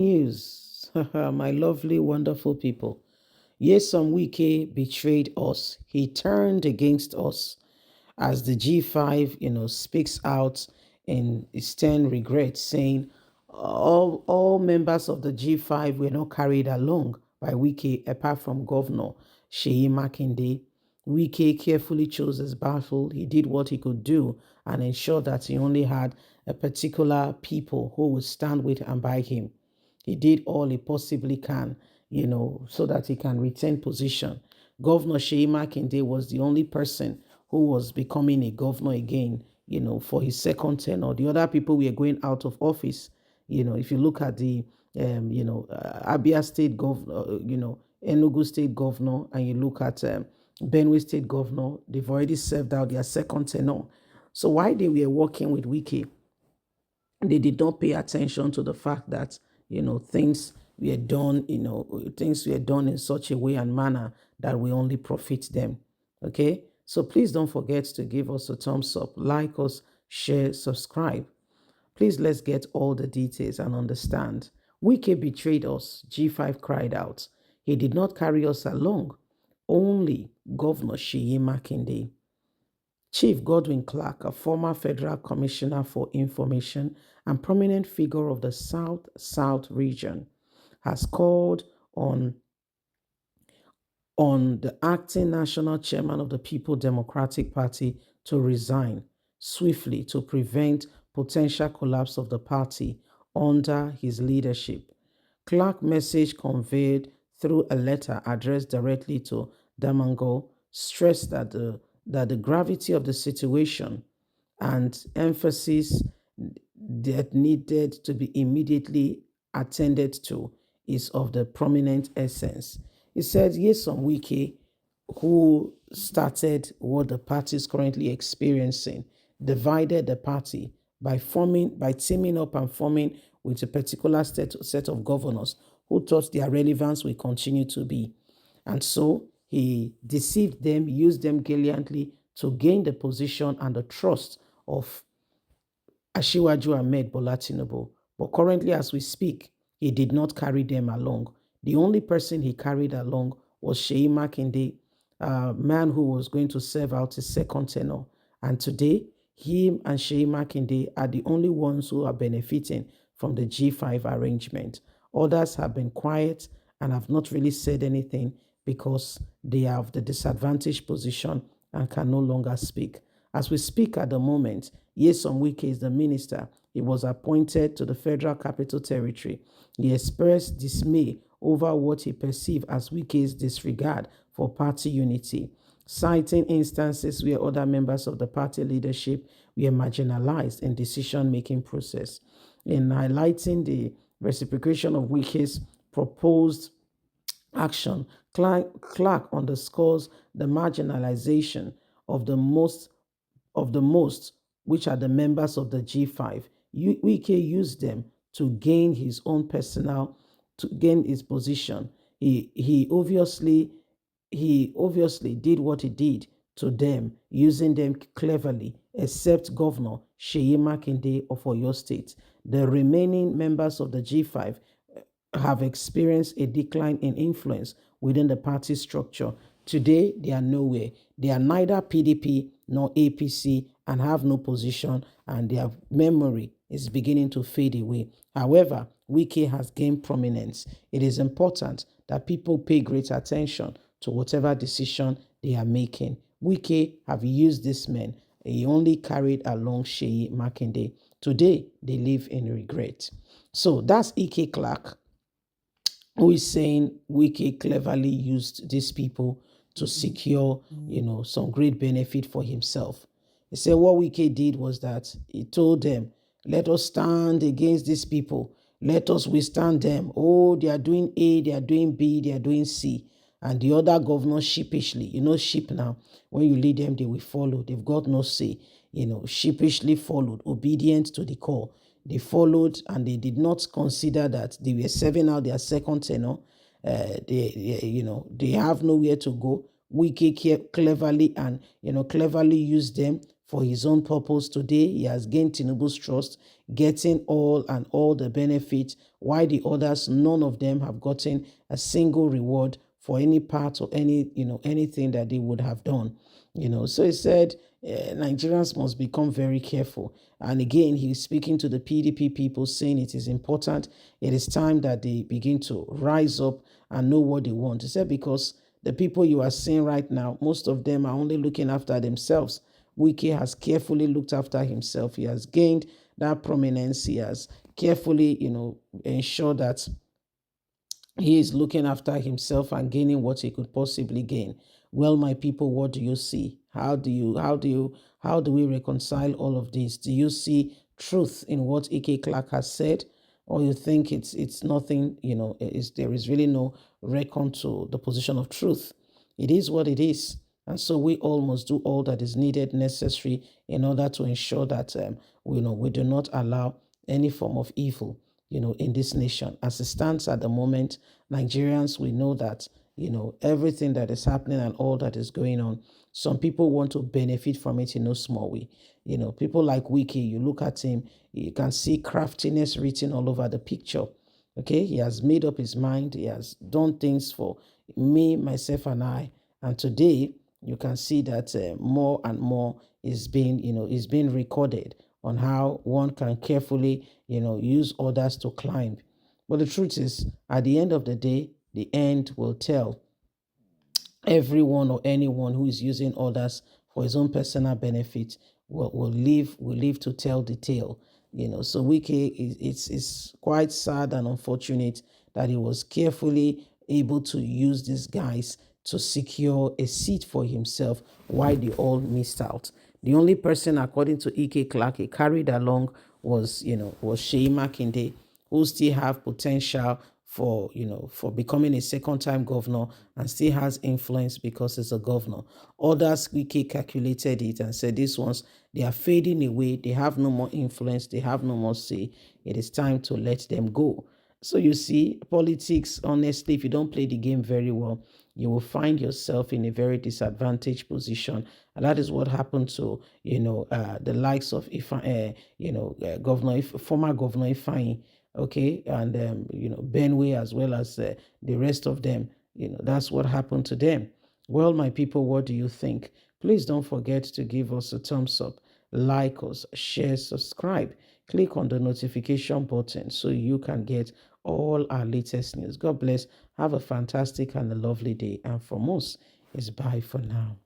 News, my lovely, wonderful people. Yes, some Wike betrayed us. He turned against us as the G5, speaks out in stern regret, saying all members of the G5 were not carried along by Wike apart from Governor Seyi Makinde. Wike carefully chose his battle. He did what he could do and ensured that he only had a particular people who would stand with and by him. He did all he possibly can, so that he can retain position. Governor Seyi Makinde was the only person who was becoming a governor again, for his second tenure. The other people were going out of office. If you look at the, Abia State governor, Enugu State governor, and you look at Benue State governor, they've already served out their second tenure. So while they were working with Wiki, they did not pay attention to the fact that things were done in such a way and manner that we only profit them. Okay, so please don't forget to give us a thumbs up, like us, share, subscribe. Please, let's get all the details and understand. Wike betrayed us, G5 cried out. He did not carry us along, only Governor Seyi Makinde. Chief Edwin Clark, a former federal commissioner for information and prominent figure of the South region, has called on the acting national chairman of the People Democratic Party to resign swiftly to prevent potential collapse of the party under his leadership. Clark's message conveyed through a letter addressed directly to Damango stressed that the gravity of the situation and emphasis that needed to be immediately attended to is of the prominent essence. He said, yes, on Wiki, who started what the party is currently experiencing, divided the party by teaming up and forming with a particular set of governors who thought their relevance will continue to be. And so he deceived them, used them gallantly to gain the position and the trust of Ashiwaju Ahmed Bola Tinubu. But currently, as we speak, he did not carry them along. The only person he carried along was Seyi Makinde, a man who was going to serve out his second tenure. And today, him and Seyi Makinde are the only ones who are benefiting from the G5 arrangement. Others have been quiet and have not really said anything because they have the disadvantaged position and can no longer speak. As we speak at the moment, Nyesom Wike is the minister. He was appointed to the Federal Capital Territory. He expressed dismay over what he perceived as Wike's disregard for party unity, citing instances where other members of the party leadership were marginalized in decision-making process. In highlighting the reciprocation of Wike's proposed action, Clark underscores the marginalization of the most, which are the members of the G5. Wike used them to gain his own to gain his position. He obviously did what he did to them, using them cleverly, except Governor Seyi Makinde of Oyo State. The remaining members of the G5 have experienced a decline in influence within the party structure. Today, they are nowhere. They are neither PDP nor APC and have no position, and their memory is beginning to fade away. However, Wike has gained prominence. It is important that people pay great attention to whatever decision they are making. Wike have used this man. He only carried along Seyi Makinde. Today, they live in regret. So that's Ike Clark, who is saying Wike cleverly used these people to secure, some great benefit for himself. He said what Wike did was that he told them, let us stand against these people. Let us withstand them. Oh, they are doing A, they are doing B, they are doing C. And the other governors sheepishly, sheep now, when you lead them, they will follow. They've got no say, sheepishly followed, obedient to the call. They followed and they did not consider that they were serving out their second tenure. They have nowhere to go. Wike cleverly used them for his own purpose. Today, he has gained Tinubu's trust, getting all the benefits, while the others, none of them have gotten a single reward for any part or anything that they would have done. So he said Nigerians must become very careful. And again, he's speaking to the PDP people, saying it is important. It is time that they begin to rise up and know what they want. He said because the people you are seeing right now, most of them are only looking after themselves. Wike has carefully looked after himself. He has gained that prominence. He has carefully, ensured that he is looking after himself and gaining what he could possibly gain. Well, my people, what do you see? How do we reconcile all of this? Do you see truth in what E.K. Clark has said? Or you think it's nothing, there is really no reckon to the position of truth? It is what it is. And so we all must do all that is needed, necessary, in order to ensure that we do not allow any form of evil in this nation. As it stands at the moment, Nigerians, we know that, everything that is happening and all that is going on, some people want to benefit from it in no small way. People like Wike, you look at him, you can see craftiness written all over the picture. Okay, he has made up his mind. He has done things for me, myself, and I. And today, you can see that more and more is being recorded on how one can carefully, use others to climb. But the truth is, at the end of the day, the end will tell. Everyone or anyone who is using others for his own personal benefit will live to tell the tale. So Wike it's quite sad and unfortunate that he was carefully able to use these guys to secure a seat for himself while they all missed out. The only person, according to E.K. Clark, he carried along was Seyi Makinde, who still have potential for becoming a second-time governor and still has influence because he's a governor. Others quickly calculated it and said these ones, they are fading away. They have no more influence. They have no more say. It is time to let them go. So you see, politics, honestly, if you don't play the game very well, you will find yourself in a very disadvantaged position. And that is what happened to, the likes of, former Governor Ifeanyi, okay, and, Benway, as well as the rest of them. That's what happened to them. Well, my people, what do you think? Please don't forget to give us a thumbs up, like us, share, subscribe. Click on the notification button so you can get all our latest news. God bless. Have a fantastic and a lovely day. And from us, it's bye for now.